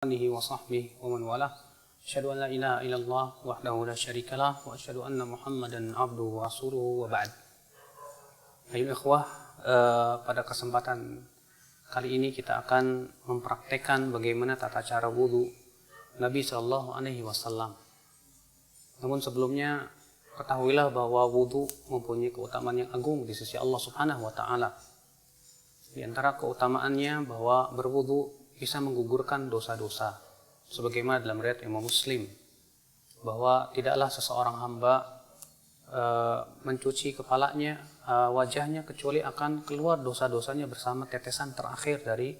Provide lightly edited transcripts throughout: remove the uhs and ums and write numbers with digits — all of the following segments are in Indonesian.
alihi wa sahbihi wa man walah. Asyhadu an la ilaha illallah wahdahu la syarikalah wa asyhadu anna Muhammadan abduhu wa rasuluhu wa ba'd. Ayo ikhwah, pada kesempatan kali ini kita akan mempraktekkan bagaimana tata cara wudu Nabi sallallahu alaihi wasallam. Namun sebelumnya ketahuilah bahwa wudu mempunyai keutamaan yang agung di sisi Allah Subhanahu wa taala. Di antara keutamaannya bahwa berwudu bisa menggugurkan dosa-dosa. Sebagaimana dalam riwayat Imam Muslim, bahwa tidaklah seseorang hamba mencuci kepalanya, wajahnya, kecuali akan keluar dosa-dosanya bersama tetesan terakhir dari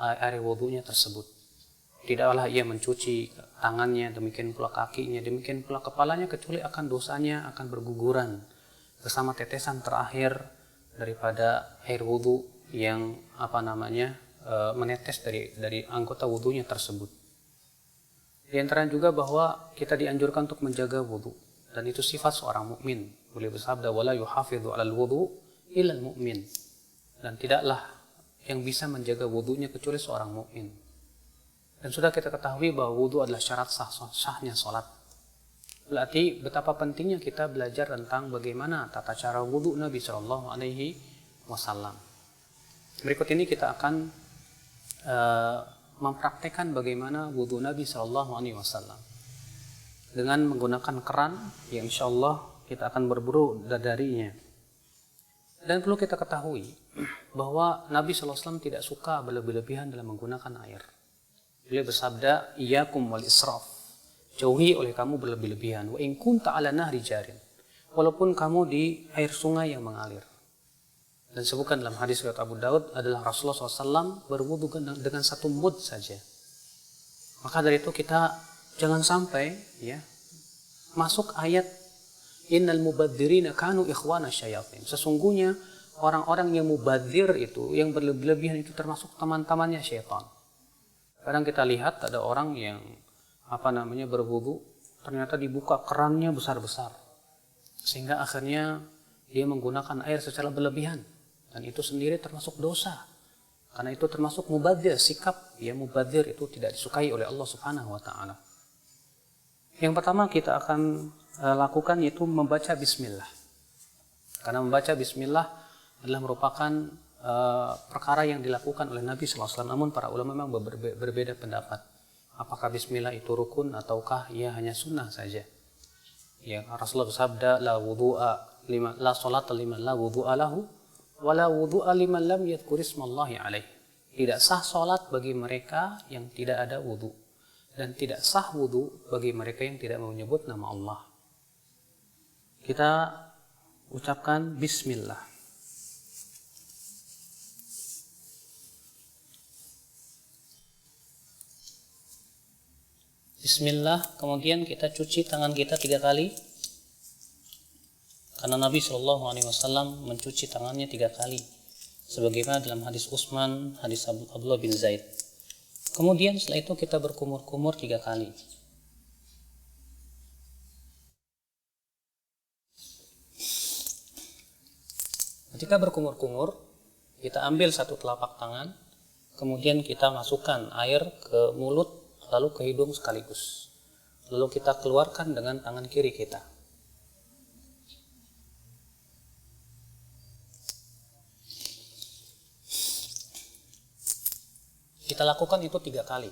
air wudunya tersebut. Tidaklah ia mencuci tangannya, demikian pula kakinya, demikian pula kepalanya, kecuali akan dosanya akan berguguran bersama tetesan terakhir daripada air wudu yang menetes dari anggota wudunya tersebut. Di antara juga bahwa kita dianjurkan untuk menjaga wudu, dan itu sifat seorang mukmin. Beliau bersabda, wala yuhafidhu 'alal wudu illal mu'min. Dan tidaklah yang bisa menjaga wudunya kecuali seorang mukmin. Dan sudah kita ketahui bahwa wudu adalah syarat sahnya salat. Berarti betapa pentingnya kita belajar tentang bagaimana tata cara wudu Nabi sallallahu alaihi wasallam. Berikut ini kita akan mempraktekkan bagaimana wudu Nabi Shallallahu Alaihi Wasallam dengan menggunakan keran yang insya Allah kita akan berburu darinya. Dan perlu kita ketahui bahwa Nabi Shallallahu Alaihi Wasallam tidak suka berlebih-lebihan dalam menggunakan air. Beliau bersabda, iyyakum wal israf, jauhi oleh kamu berlebih-lebihan. Wa in kunta ala nahri jarin, walaupun kamu di air sungai yang mengalir. Dan sebutkan dalam hadis riwayat Abu Daud adalah Rasulullah SAW berwudu dengan satu mud saja. Maka dari itu kita jangan sampai masuk ayat innal mubadzirina kanu ikhwana syayatin. Sesungguhnya orang-orang yang mubadzir itu, yang berlebih-lebihan itu termasuk teman-temannya syaitan. Kadang kita lihat ada orang yang berwudu, ternyata dibuka kerannya besar-besar, sehingga akhirnya dia menggunakan air secara berlebihan. Dan itu sendiri termasuk dosa. Karena itu termasuk mubadzir, sikap mubadzir itu tidak disukai oleh Allah Subhanahu wa taala. Yang pertama kita akan lakukan yaitu membaca bismillah. Karena membaca bismillah adalah merupakan perkara yang dilakukan oleh Nabi sallallahu alaihi wasallam. Namun para ulama memang berbeda pendapat. Apakah bismillah itu rukun ataukah ia hanya sunnah saja? Ya, Rasulullah bersabda, la salata liman la wudu'a lahu wala wudu'a liman lam yadhkur ismallahi alaih. Tidak sah salat bagi mereka yang tidak ada wudu, dan tidak sah wudu bagi mereka yang tidak menyebut nama Allah. Kita ucapkan bismillah. Bismillah, kemudian kita cuci tangan kita 3 kali. Karena Nabi Shallallahu Alaihi Wasallam mencuci tangannya 3 kali, sebagaimana dalam hadis Utsman, hadis Abdullah bin Zaid. Kemudian setelah itu kita berkumur-kumur 3 kali. Ketika berkumur-kumur, kita ambil satu telapak tangan, kemudian kita masukkan air ke mulut, lalu ke hidung sekaligus. Lalu kita keluarkan dengan tangan kiri kita. Kita lakukan itu 3 kali.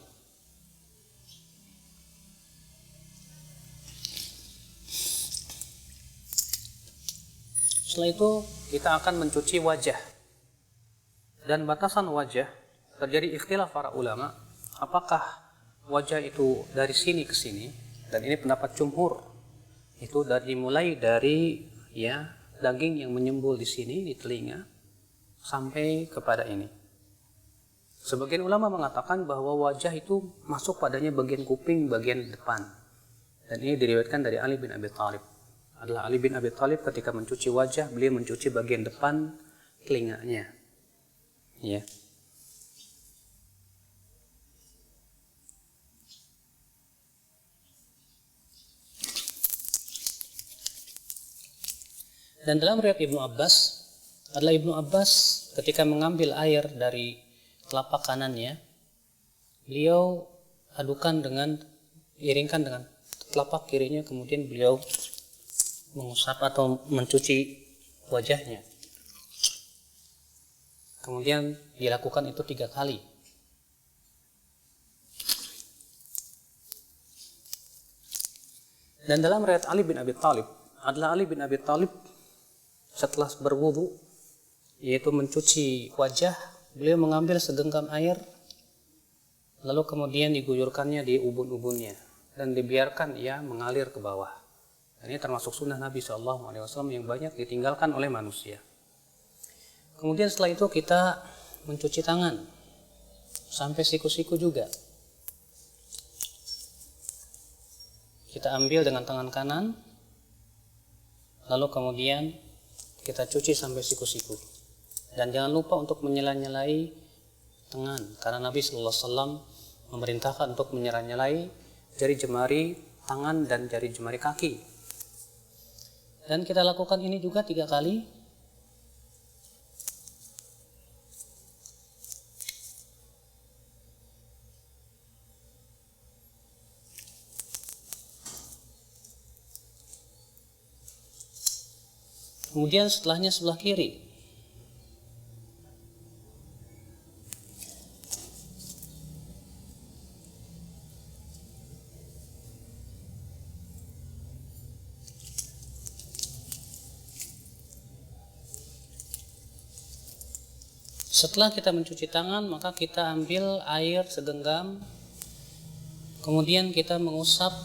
Setelah itu kita akan mencuci wajah. Dan batasan wajah terjadi ikhtilaf para ulama, apakah wajah itu dari sini ke sini, dan ini pendapat jumhur. Itu mulai dari daging yang menyembul di sini di telinga sampai kepada ini. Sebagian ulama mengatakan bahwa wajah itu masuk padanya bagian kuping, bagian depan. Dan ini diriwayatkan dari Ali bin Abi Thalib. Adalah Ali bin Abi Thalib ketika mencuci wajah, beliau mencuci bagian depan telinganya. Ya. Dan dalam riwayat Ibnu Abbas, adalah Ibnu Abbas ketika mengambil air dari telapak kanannya, beliau iringkan dengan telapak kirinya, kemudian beliau mengusap atau mencuci wajahnya. Kemudian dilakukan itu 3 kali. Dan dalam riwayat Ali bin Abi Thalib, adalah Ali bin Abi Thalib setelah berwudu, yaitu mencuci wajah, beliau mengambil segenggam air, lalu kemudian diguyurkannya di ubun-ubunnya dan dibiarkan ia mengalir ke bawah. Dan ini termasuk sunnah Nabi SAW yang banyak ditinggalkan oleh manusia. Kemudian setelah itu kita mencuci tangan sampai siku-siku juga. Kita ambil dengan tangan kanan, lalu kemudian kita cuci sampai siku-siku. Dan jangan lupa untuk menyela-nyelai tangan, karena Nabi SAW memerintahkan untuk menyela-nyelai jari jemari tangan dan jari jemari kaki. Dan kita lakukan ini juga 3 kali. Kemudian setelahnya sebelah kiri. Setelah kita mencuci tangan, maka kita ambil air segenggam, kemudian kita mengusap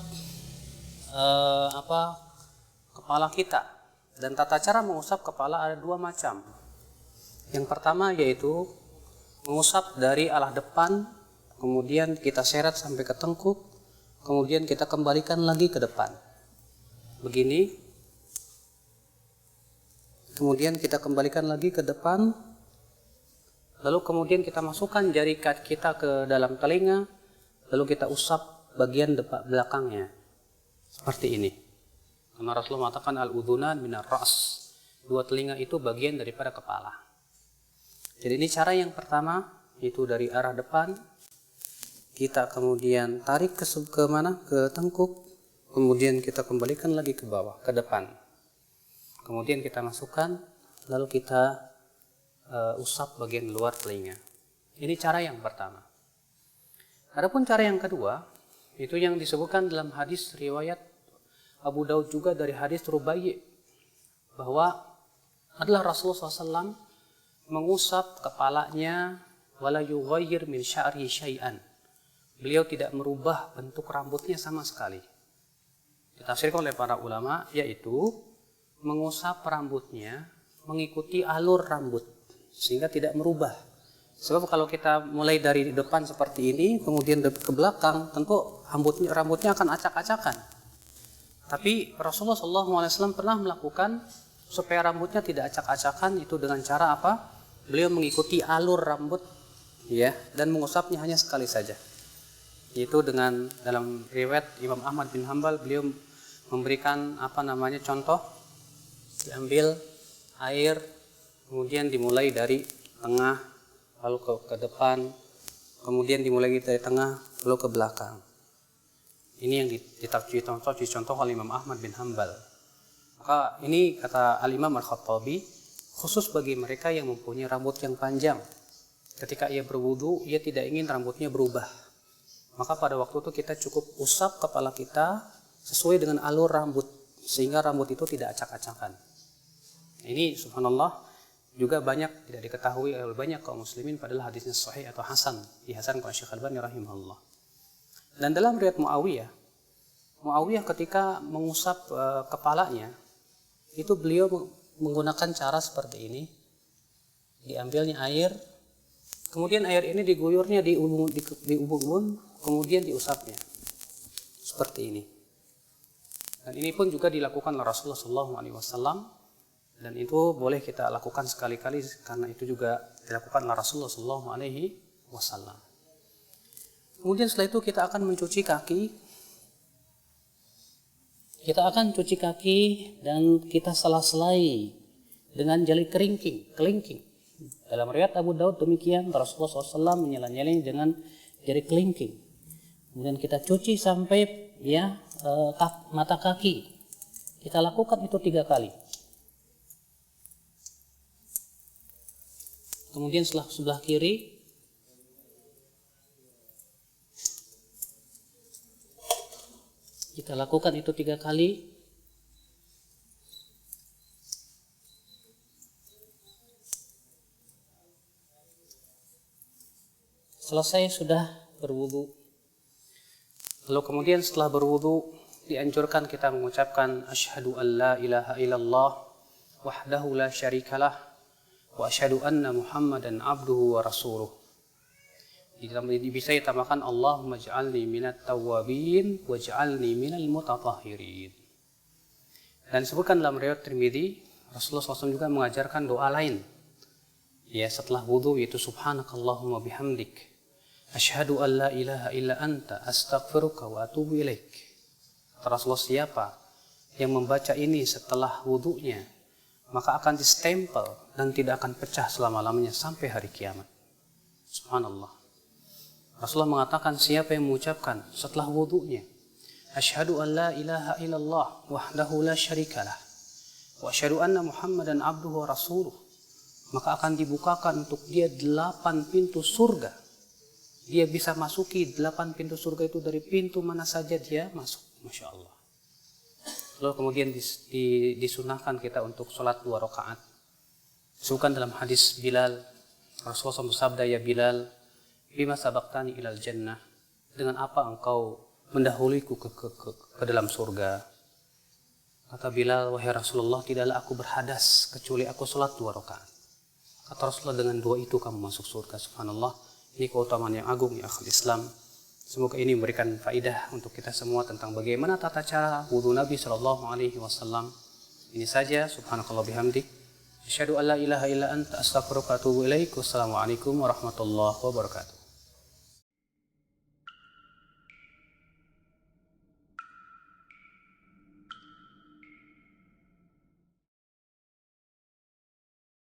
kepala kita. Dan tata cara mengusap kepala ada 2 macam. Yang pertama yaitu mengusap dari arah depan, kemudian kita seret sampai ke tengkuk, kemudian kita kembalikan lagi ke depan. Begini. Kemudian kita kembalikan lagi ke depan. Lalu kemudian kita masukkan jari kita ke dalam telinga, lalu kita usap bagian belakangnya. Seperti ini. Karena Rasulullah mengatakan al-udhunan minar ra's. 2 telinga itu bagian daripada kepala. Jadi ini cara yang pertama, itu dari arah depan. Kita kemudian tarik ke mana? Ke tengkuk. Kemudian kita kembalikan lagi ke bawah, ke depan. Kemudian kita masukkan, lalu kita usap bagian luar telinga. Ini cara yang pertama. Adapun cara yang kedua, itu yang disebutkan dalam hadis riwayat Abu Daud juga dari hadis Rubai', bahwa adalah Rasulullah SAW mengusap kepalanya wala yughayyir min sya'ri syai'an. Beliau tidak merubah bentuk rambutnya sama sekali. Ditafsirkan oleh para ulama, yaitu mengusap rambutnya mengikuti alur rambut sehingga tidak merubah. Sebab kalau kita mulai dari depan seperti ini kemudian ke belakang, tentu rambutnya akan acak-acakan. Tapi Rasulullah SAW pernah melakukan supaya rambutnya tidak acak-acakan, itu dengan cara apa? Beliau mengikuti alur rambut, ya, dan mengusapnya hanya sekali saja. Yaitu dengan dalam riwayat Imam Ahmad bin Hanbal, beliau memberikan contoh, diambil air, kemudian dimulai dari tengah, lalu ke depan, kemudian dimulai dari tengah, lalu ke belakang. Ini yang dicontoh oleh Imam Ahmad bin Hanbal. Maka ini kata Al-Imam Al-Khattabi, khusus bagi mereka yang mempunyai rambut yang panjang. Ketika ia berwudu, ia tidak ingin rambutnya berubah. Maka pada waktu itu kita cukup usap kepala kita sesuai dengan alur rambut, sehingga rambut itu tidak acak-acakan. Ini subhanallah juga banyak tidak diketahui oleh banyak kaum muslimin, padahal hadisnya sahih atau hasan, dihasankan oleh Syekh Al-Albani rahimahullah. Dan dalam riwayat Muawiyah ketika mengusap kepalanya, itu beliau menggunakan cara seperti ini. Diambilnya air, kemudian air ini diguyurnya di ubun-ubun, kemudian diusapnya. Seperti ini. Dan ini pun juga dilakukan oleh Rasulullah SAW. Dan itu boleh kita lakukan sekali-kali, karena itu juga dilakukan oleh Rasulullah SAW. Kemudian setelah itu kita akan mencuci kaki. Kita akan cuci kaki dan kita sela-selai dengan jari kelingking. Dalam riwayat Abu Daud demikian, Rasulullah SAW menyela-nyelai dengan jari kelingking. Kemudian kita cuci sampai ya mata kaki. Kita lakukan itu 3 kali. Kemudian sebelah kiri kita lakukan itu 3 kali. Selesai sudah berwudu. Lalu kemudian setelah berwudu dianjurkan kita mengucapkan asyhadu an la ilaha illallah wahdahu la syarikalah wa asyhadu anna Muhammadan abduhu wa rasuluh. Bisa ditambahkan Allahumma ij'alni minat tawwabin waj'alni minal mutatahhirin. Dan disebutkan dalam riwayat Tirmidzi, Rasulullah SAW juga mengajarkan doa lain. Ya, setelah wudu, yaitu subhanakallahumma bihamdik asyhadu an la ilaha illa anta astaghfiruka wa atubu ilaik. Rasulullah, siapa yang membaca ini setelah wudunya, maka akan distempel dan tidak akan pecah selama-lamanya sampai hari kiamat. Subhanallah. Rasulullah mengatakan, siapa yang mengucapkan setelah wudunya asyhadu an la ilaha illallah wahdahu la syarikalah wa asyhadu anna Muhammadan abduhu wa rasuluh, maka akan dibukakan untuk dia 8 pintu surga. Dia bisa masuki 8 pintu surga itu dari pintu mana saja dia masuk. Masya Allah. Lalu kemudian disunahkan kita untuk sholat 2 rakaat. Disebutkan dalam hadis Bilal, Rasulullah bersabda, ya Bilal, bima sabaktani ilal jannah, dengan apa engkau mendahuluiku ke dalam surga. Kata Bilal, wahai Rasulullah, tidaklah aku berhadas kecuali aku sholat 2 rakaat. Kata Rasulullah, dengan 2 itu kamu masuk surga. Subhanallah. Ini keutamaan yang agung ya akhul Islam. Semoga ini memberikan faidah untuk kita semua tentang bagaimana tata cara wudu Nabi SAW. Ini saja. Subhanakallah bihamdik. Asyhadu an la ilaha illa anta astaghfiruka wa atubu ilaik. Wassalamualaikum warahmatullahi wabarakatuh.